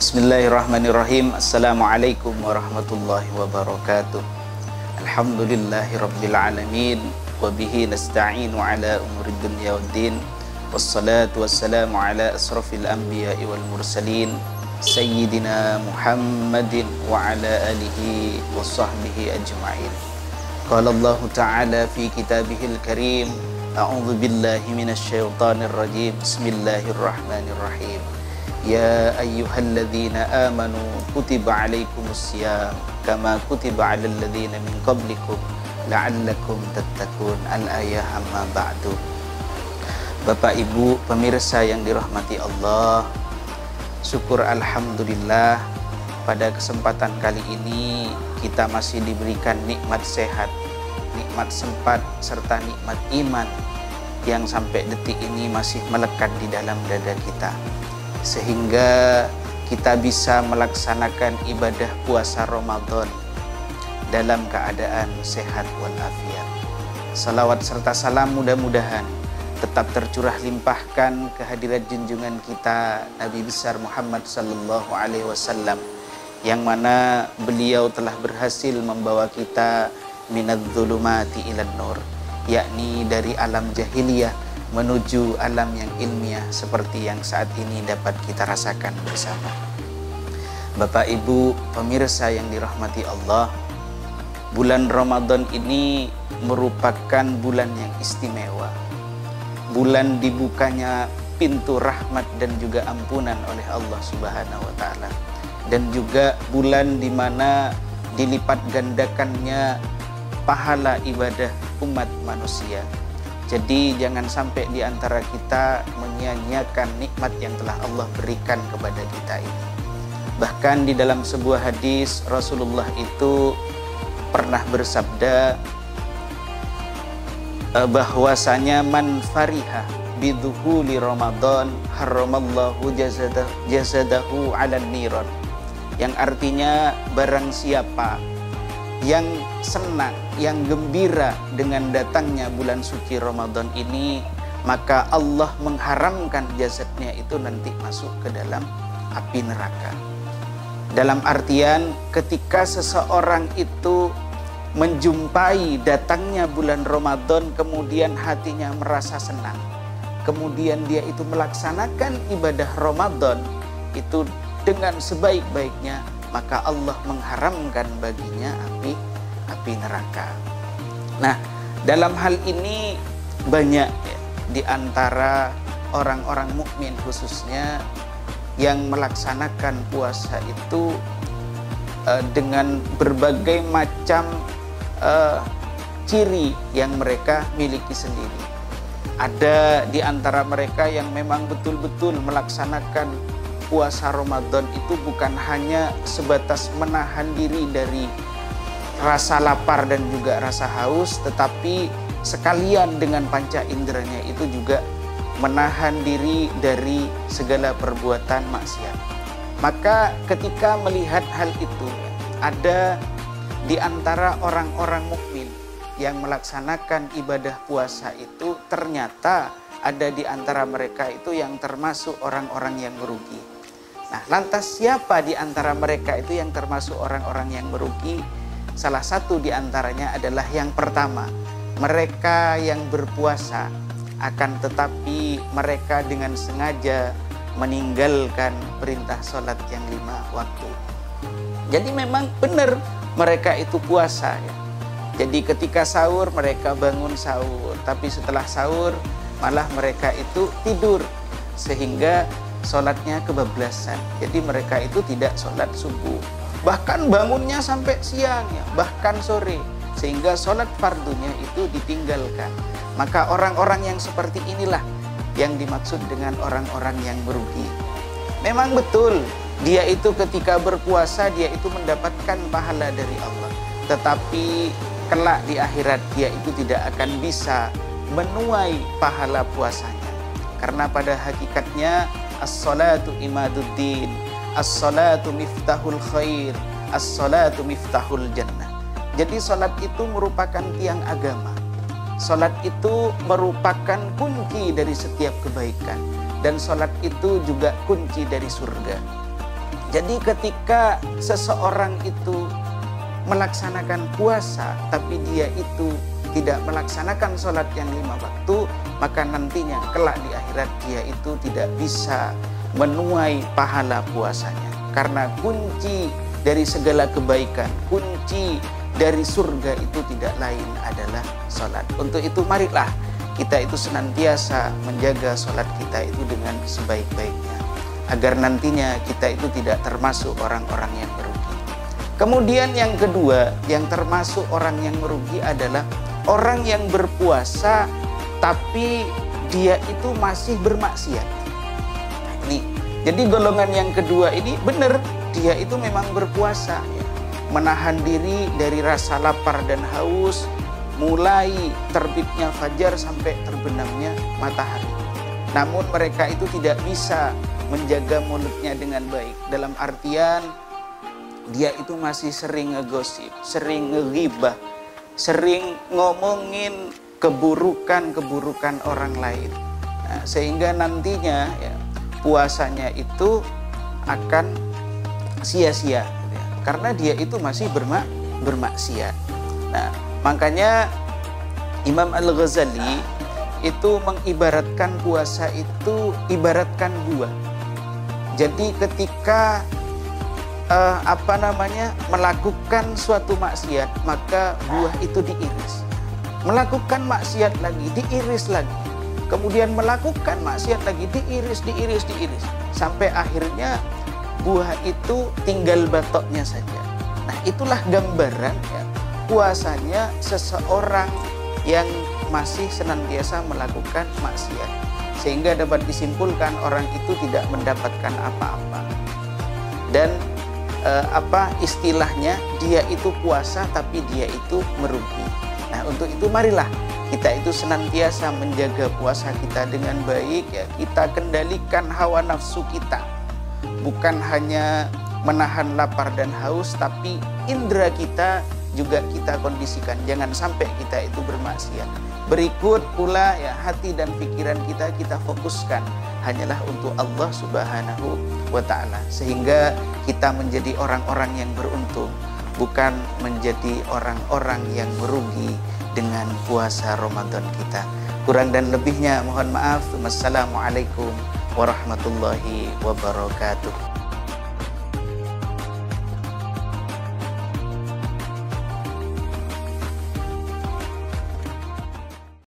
Bismillahirrahmanirrahim. Assalamualaikum warahmatullahi wabarakatuh. Alhamdulillahi rabbil alamin. Wabihi nasta'inu ala umuri dunya waddin. Wassalatu wassalamu ala asrafil anbiya'i wal mursalin Sayyidina Muhammadin wa ala alihi wa sahbihi ajma'in. Qala Allah ta'ala fi kitabihil karim. A'udzu billahi minasy syaithanir rajim. Bismillahirrahmanirrahim. Ya ayyuhalladzina amanu kutiba alaikumusiyam kama kutiba alal ladzina min qablikum la'allakum tattaqun. Al-ayah amma ba'du. Bapak Ibu pemirsa yang dirahmati Allah, syukur alhamdulillah pada kesempatan kali ini kita masih diberikan nikmat sehat, nikmat sempat serta nikmat iman yang sampai detik ini masih melekat di dalam dada kita, sehingga kita bisa melaksanakan ibadah puasa Ramadan dalam keadaan sehat walafiat. Salawat serta salam mudah-mudahan tetap tercurah limpahkan kehadirat junjungan kita Nabi besar Muhammad sallallahu alaihi wasallam, yang mana beliau telah berhasil membawa kita minadz-dzulumati ilan nur, yakni dari alam jahiliyah menuju alam yang ilmiah seperti yang saat ini dapat kita rasakan bersama. Bapak Ibu pemirsa yang dirahmati Allah, bulan Ramadan ini merupakan bulan yang istimewa, bulan dibukanya pintu rahmat dan juga ampunan oleh Allah Subhanahu wa taala, dan juga bulan di mana dilipat gandakannya pahala ibadah umat manusia. Jadi jangan sampai di antara kita menyia-nyiakan nikmat yang telah Allah berikan kepada kita ini. Bahkan di dalam sebuah hadis Rasulullah itu pernah bersabda bahwasanya man fariha bidhuhuli Ramadan haramallahu jazadahu 'alan niran, yang artinya barang siapa yang senang, yang gembira dengan datangnya bulan suci Ramadan ini, maka Allah mengharamkan jasadnya itu nanti masuk ke dalam api neraka. Dalam artian ketika seseorang itu menjumpai datangnya bulan Ramadan, kemudian hatinya merasa senang, kemudian dia itu melaksanakan ibadah Ramadan itu dengan sebaik-baiknya, maka Allah mengharamkan baginya api neraka. Nah, dalam hal ini banyak di antara orang-orang mukmin khususnya yang melaksanakan puasa itu dengan berbagai macam ciri yang mereka miliki sendiri. Ada di antara mereka yang memang betul-betul melaksanakan puasa Ramadan itu bukan hanya sebatas menahan diri dari rasa lapar dan juga rasa haus, tetapi sekalian dengan panca inderanya itu juga menahan diri dari segala perbuatan maksiat. Maka ketika melihat hal itu, ada di antara orang-orang mukmin yang melaksanakan ibadah puasa itu, ternyata ada di antara mereka itu yang termasuk orang-orang yang merugi. Nah, lantas siapa di antara mereka itu yang termasuk orang-orang yang merugi? Salah satu di antaranya adalah yang pertama, mereka yang berpuasa akan tetapi mereka dengan sengaja meninggalkan perintah sholat yang 5 waktu. Jadi memang benar mereka itu puasa ya. Jadi ketika sahur mereka bangun sahur, tapi setelah sahur malah mereka itu tidur sehingga sholatnya kebablasan. Jadi mereka itu tidak sholat subuh, bahkan bangunnya sampai siang ya, bahkan sore, sehingga sholat fardunya itu ditinggalkan. Maka orang-orang yang seperti inilah yang dimaksud dengan orang-orang yang merugi. Memang betul dia itu ketika berpuasa dia itu mendapatkan pahala dari Allah, tetapi kelak di akhirat dia itu tidak akan bisa menuai pahala puasanya, karena pada hakikatnya as-salatu imaduddin, as-salatu miftahul khair, as-salatu miftahul jannah. Jadi salat itu merupakan tiang agama. Salat itu merupakan kunci dari setiap kebaikan, dan salat itu juga kunci dari surga. Jadi ketika seseorang itu melaksanakan puasa tapi dia itu tidak melaksanakan sholat yang 5 waktu, maka nantinya kelak di akhirat dia itu tidak bisa menuai pahala puasanya. Karena kunci dari segala kebaikan, kunci dari surga itu tidak lain adalah sholat. Untuk itu marilah kita itu senantiasa menjaga sholat kita itu dengan sebaik-baiknya, agar nantinya kita itu tidak termasuk orang-orang yang merugi. Kemudian yang kedua, yang termasuk orang yang merugi adalah orang yang berpuasa tapi dia itu masih bermaksiat. Nah, ini, jadi golongan yang kedua ini benar, dia itu memang berpuasa, ya, menahan diri dari rasa lapar dan haus, mulai terbitnya fajar sampai terbenamnya matahari. Namun mereka itu tidak bisa menjaga mulutnya dengan baik. Dalam artian dia itu masih sering ngegosip, sering ngeghibah, sering ngomongin keburukan-keburukan orang lain. Nah, sehingga nantinya ya, puasanya itu akan sia-sia, ya, karena dia itu masih bermaksiat. Nah, makanya Imam Al-Ghazali itu mengibaratkan puasa itu ibaratkan buah. Jadi ketika melakukan suatu maksiat, maka buah itu diiris. Melakukan maksiat lagi, diiris lagi. Kemudian melakukan maksiat lagi, diiris. Sampai akhirnya buah itu tinggal batoknya saja. Nah, itulah gambaran ya, puasanya seseorang yang masih senantiasa melakukan maksiat. Sehingga dapat disimpulkan orang itu tidak mendapatkan apa-apa. Dan istilahnya dia itu puasa tapi dia itu merugi. Nah, untuk itu marilah kita itu senantiasa menjaga puasa kita dengan baik, ya. Kita kendalikan hawa nafsu kita, bukan hanya menahan lapar dan haus, tapi indera kita juga kita kondisikan, jangan sampai kita itu bermaksiat. Berikut pula ya, hati dan pikiran kita fokuskan hanyalah untuk Allah Subhanahu wa ta'ala, sehingga kita menjadi orang-orang yang beruntung, bukan menjadi orang-orang yang merugi dengan puasa Ramadan kita. Kurang dan lebihnya mohon maaf. Wassalamualaikum warahmatullahi wabarakatuh.